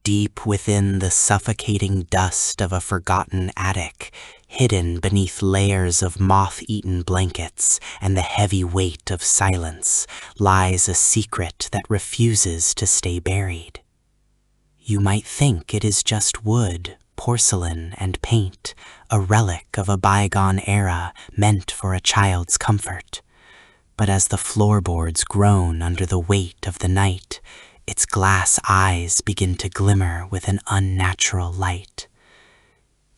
Deep within the suffocating dust of a forgotten attic, hidden beneath layers of moth-eaten blankets and the heavy weight of silence, lies a secret that refuses to stay buried. You might think it is just wood, porcelain, and paint, a relic of a bygone era meant for a child's comfort. But as the floorboards groan under the weight of the night, its glass eyes begin to glimmer with an unnatural light.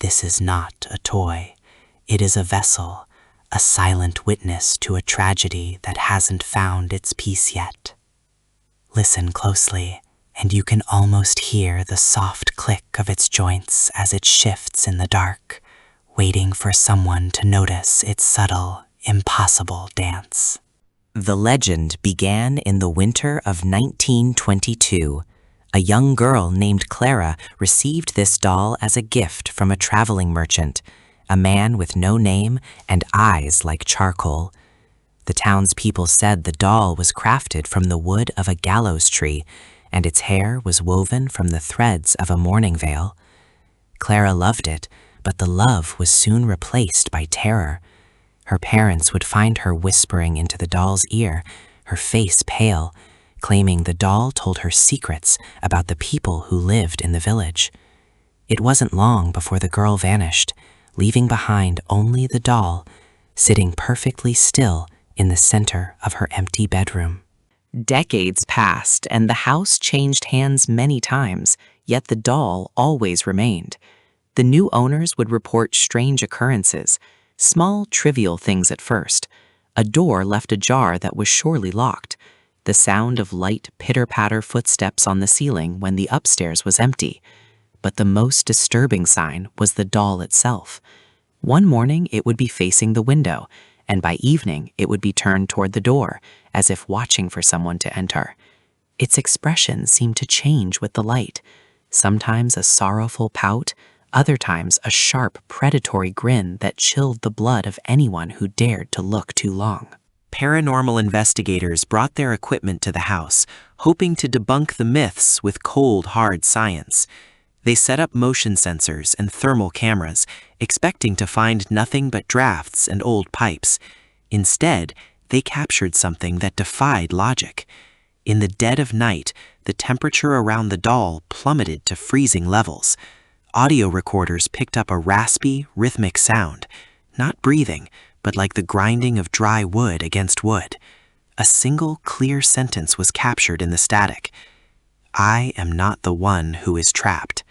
This is not a toy. It is a vessel, a silent witness to a tragedy that hasn't found its peace yet. Listen closely, and you can almost hear the soft click of its joints as it shifts in the dark, waiting for someone to notice its subtle, impossible dance. The legend began in the winter of 1922. A young girl named Clara received this doll as a gift from a traveling merchant, a man with no name and eyes like charcoal. The townspeople said the doll was crafted from the wood of a gallows tree, and its hair was woven from the threads of a mourning veil. Clara loved it, but the love was soon replaced by terror. Her parents would find her whispering into the doll's ear, her face pale, claiming the doll told her secrets about the people who lived in the village. It wasn't long before the girl vanished, leaving behind only the doll, sitting perfectly still in the center of her empty bedroom. Decades passed, and the house changed hands many times, yet the doll always remained. The new owners would report strange occurrences, small, trivial things at first. A door left ajar that was surely locked. The sound of light pitter-patter footsteps on the ceiling when the upstairs was empty. But the most disturbing sign was the doll itself. One morning it would be facing the window, and by evening it would be turned toward the door, as if watching for someone to enter. Its expression seemed to change with the light, sometimes a sorrowful pout, other times a sharp, predatory grin that chilled the blood of anyone who dared to look too long. Paranormal investigators brought their equipment to the house, hoping to debunk the myths with cold, hard science. They set up motion sensors and thermal cameras, expecting to find nothing but drafts and old pipes. Instead, they captured something that defied logic. In the dead of night, the temperature around the doll plummeted to freezing levels. Audio recorders picked up a raspy, rhythmic sound, not breathing, but like the grinding of dry wood against wood. A single, clear sentence was captured in the static. "I am not the one who is trapped."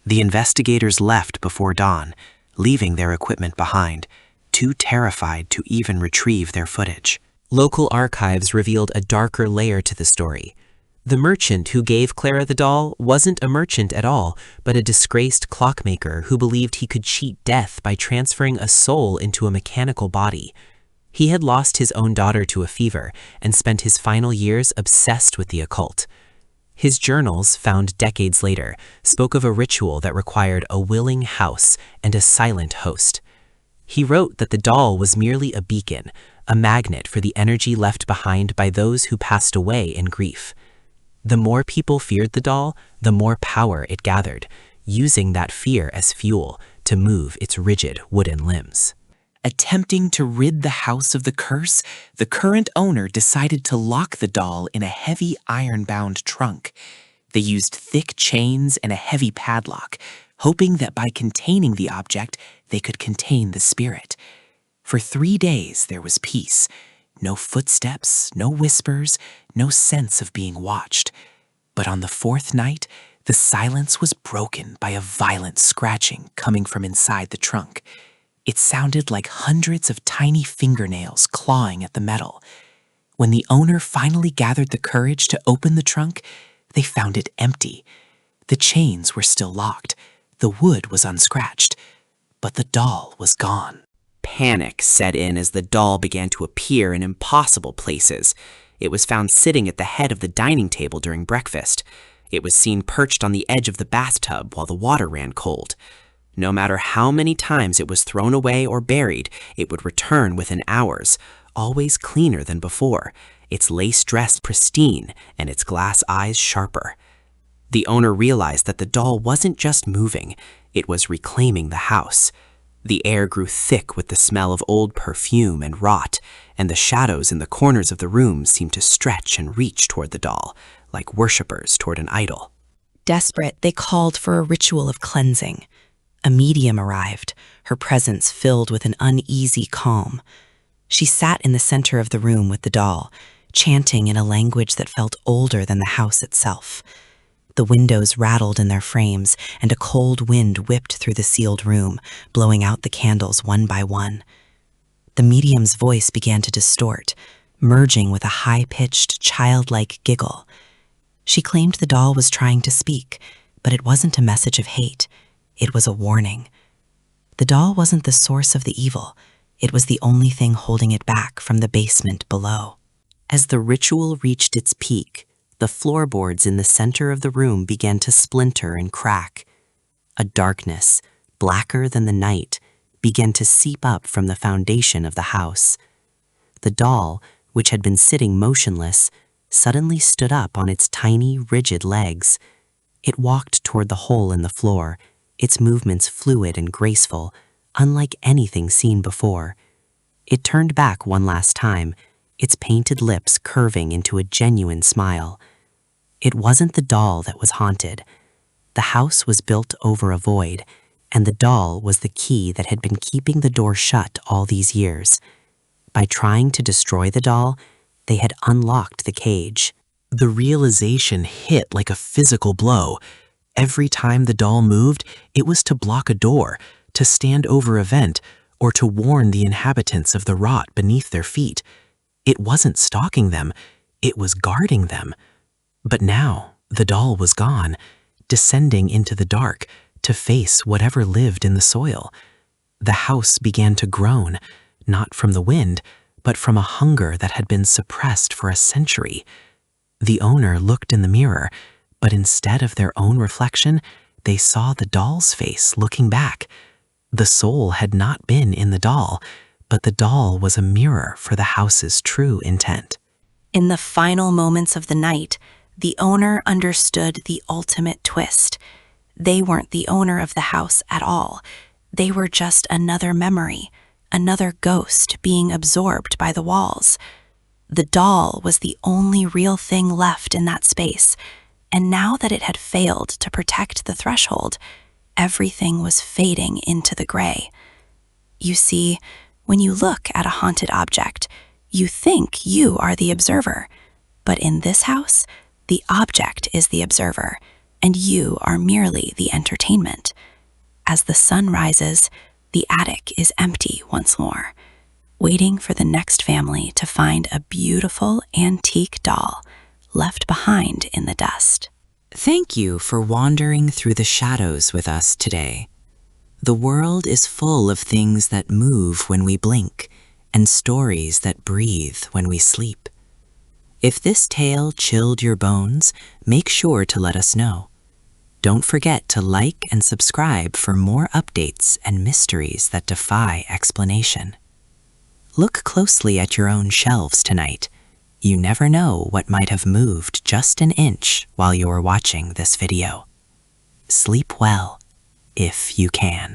The investigators left before dawn, leaving their equipment behind, too terrified to even retrieve their footage. Local archives revealed a darker layer to the story. The merchant who gave Clara the doll wasn't a merchant at all, but a disgraced clockmaker who believed he could cheat death by transferring a soul into a mechanical body. He had lost his own daughter to a fever and spent his final years obsessed with the occult. His journals, found decades later, spoke of a ritual that required a willing house and a silent host. He wrote that the doll was merely a beacon, a magnet for the energy left behind by those who passed away in grief. The more people feared the doll, the more power it gathered, using that fear as fuel to move its rigid wooden limbs. Attempting to rid the house of the curse, the current owner decided to lock the doll in a heavy iron-bound trunk. They used thick chains and a heavy padlock, hoping that by containing the object, they could contain the spirit. For 3 days there was peace. No footsteps, no whispers, no sense of being watched. But on the 4th night, the silence was broken by a violent scratching coming from inside the trunk. It sounded like hundreds of tiny fingernails clawing at the metal. When the owner finally gathered the courage to open the trunk, they found it empty. The chains were still locked, the wood was unscratched, but the doll was gone. Panic set in as the doll began to appear in impossible places. It was found sitting at the head of the dining table during breakfast. It was seen perched on the edge of the bathtub while the water ran cold. No matter how many times it was thrown away or buried, it would return within hours, always cleaner than before, its lace dress pristine and its glass eyes sharper. The owner realized that the doll wasn't just moving, it was reclaiming the house. The air grew thick with the smell of old perfume and rot, and the shadows in the corners of the room seemed to stretch and reach toward the doll, like worshippers toward an idol. Desperate, they called for a ritual of cleansing. A medium arrived, her presence filled with an uneasy calm. She sat in the center of the room with the doll, chanting in a language that felt older than the house itself. The windows rattled in their frames, and a cold wind whipped through the sealed room, blowing out the candles one by one. The medium's voice began to distort, merging with a high-pitched, childlike giggle. She claimed the doll was trying to speak, but it wasn't a message of hate. It was a warning. The doll wasn't the source of the evil. It was the only thing holding it back from the basement below. As the ritual reached its peak, the floorboards in the center of the room began to splinter and crack. A darkness, blacker than the night, began to seep up from the foundation of the house. The doll, which had been sitting motionless, suddenly stood up on its tiny, rigid legs. It walked toward the hole in the floor, its movements fluid and graceful, unlike anything seen before. It turned back one last time, its painted lips curving into a genuine smile. It wasn't the doll that was haunted. The house was built over a void, and the doll was the key that had been keeping the door shut all these years. By trying to destroy the doll, they had unlocked the cage. The realization hit like a physical blow. Every time the doll moved, it was to block a door, to stand over a vent, or to warn the inhabitants of the rot beneath their feet. It wasn't stalking them, it was guarding them. But now, the doll was gone, descending into the dark to face whatever lived in the soil. The house began to groan, not from the wind, but from a hunger that had been suppressed for a century. The owner looked in the mirror, but instead of their own reflection, they saw the doll's face looking back. The soul had not been in the doll, but the doll was a mirror for the house's true intent. In the final moments of the night, the owner understood the ultimate twist. They weren't the owner of the house at all. They were just another memory, another ghost being absorbed by the walls. The doll was the only real thing left in that space, and now that it had failed to protect the threshold, everything was fading into the gray. You see, when you look at a haunted object, you think you are the observer. But in this house, the object is the observer, and you are merely the entertainment. As the sun rises, the attic is empty once more, waiting for the next family to find a beautiful antique doll left behind in the dust. Thank you for wandering through the shadows with us today. The world is full of things that move when we blink, and stories that breathe when we sleep. If this tale chilled your bones, make sure to let us know. Don't forget to like and subscribe for more updates and mysteries that defy explanation. Look closely at your own shelves tonight. You never know what might have moved just an inch while you were watching this video. Sleep well, if you can.